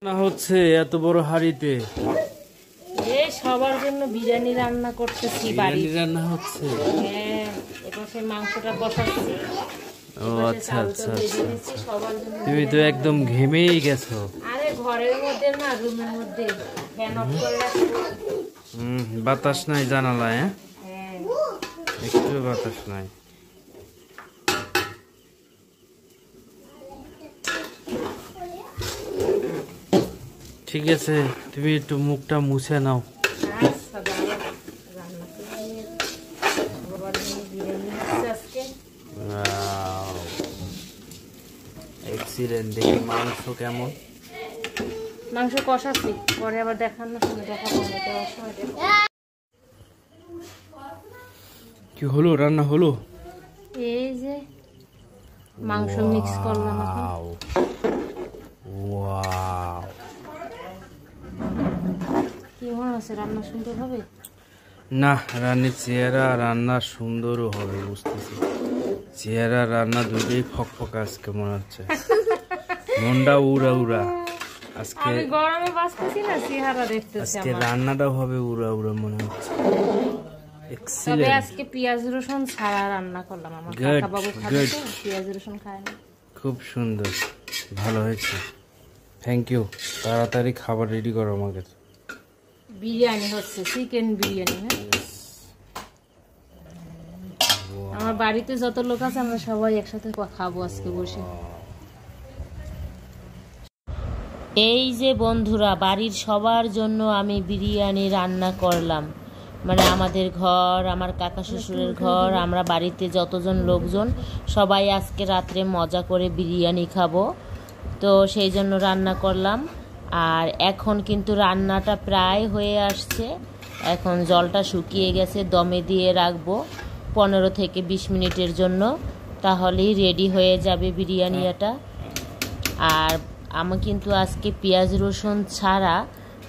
না হচ্ছে এত বড় হাড়িতে সবার জন্য বিরিয়ানি রান্না করতেছি। বিরিয়ানি রান্না হচ্ছে। হ্যাঁ, এপাশে মাংসটা বসাচ্ছি। ও আচ্ছা আচ্ছা আচ্ছা। তুমি তো একদম ঘেমেই গেছো। আরে ঘরের মধ্যে না, রুমের মধ্যে ফ্যান অফ করে রাখবো। বাতাস নাই জানালায়? হ্যাঁ, একটু বাতাস নাই। ঠিক আছে, তুমি একটু মুখটা মুছে নাও। এক্সিলেন্ট। দেখি মাংস কেমন। মাংস কষাচ্ছি, পরে আবার দেখানো শুনে দেখাবো। কি হলো, রান্না হলো? এই যে মাংস মিক্স করলাম এখন। ওয়াও, কি মনে হচ্ছে রান্না সুন্দর হবে? না, রান্নার চেহারা রান্না সুন্দরও হবে বুঝতেছি। চেহারা রান্না দুটোই ফকফক আজকে মনে হচ্ছে। মনটা উড়া উড়া আজকে। আমি গরমে বাঁচতেছি না, চেহারা দেখতেছি। আজকে রান্নাটাও হবে উড়া উড়া মনে হচ্ছে। তবে আজকে পেঁয়াজ রসুন ছাড়া রান্না করলাম। আমার কাকা বাবু খাবে তো, পেঁয়াজ রসুন খায় না। খুব সুন্দর, ভালো হয়েছে। Thank you. তাড়াতাড়ি খাবার রেডি করো আমাকে। বিরিয়ানি হচ্ছে, চিকেন বিরিয়ানি। আমার বাড়িতে যত লোক আছে আমরা সবাই একসাথে খাবো আজকে বসে। এই যে বন্ধুরা, বাড়ির সবার জন্য আমি বিরিয়ানি রান্না করলাম। মানে আমাদের ঘর, আমার কাকা শ্বশুরের ঘর, আমরা বাড়িতে যতজন লোকজন সবাই আজকে রাত্রে মজা করে বিরিয়ানি খাবো। তো সেই জন্য রান্না করলাম। আর এখন কিন্তু রান্নাটা প্রায় হয়ে আসছে। এখন জলটা শুকিয়ে গেছে, দমে দিয়ে রাখবো 15 থেকে 20 মিনিটের জন্য, তাহলেই রেডি হয়ে যাবে বিরিয়ানিটা। আর আমি কিন্তু আজকে পেঁয়াজ রসুন ছাড়া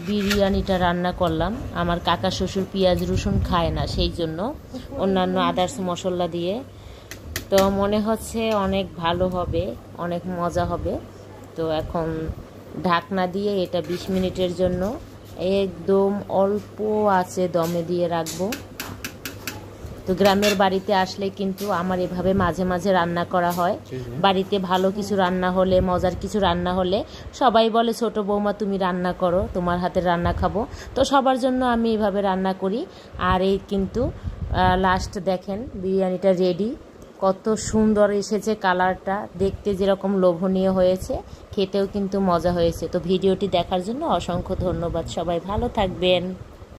বিরিয়ানিটা রান্না করলাম। আমার কাকা শ্বশুর পেঁয়াজ রসুন খায় না, সেই জন্য অন্যান্য আদার্স মশলা দিয়ে। তো মনে হচ্ছে অনেক ভালো হবে, অনেক মজা হবে। তো এখন ঢাকনা দিয়ে এটা 20 মিনিটের জন্য একদম অল্প আছে দমে দিয়ে রাখবো। তো গ্রামের বাড়িতে আসলে কিন্তু আমার এভাবে মাঝে মাঝে রান্না করা হয়। বাড়িতে ভালো কিছু রান্না হলে, মজার কিছু রান্না হলে সবাই বলে ছোট বৌমা তুমি রান্না করো, তোমার হাতের রান্না খাবো। তো সবার জন্য আমি এভাবে রান্না করি। আর এই কিন্তু লাস্ট দেখেন বিরিয়ানিটা রেডি। কত সুন্দর এসেছে কালারটা, দেখতে যেরকম লোভনীয় হয়েছে, খেতেও কিন্তু মজা হয়েছে। তো ভিডিওটি দেখার জন্য অসংখ্য ধন্যবাদ। সবাই ভালো থাকবেন।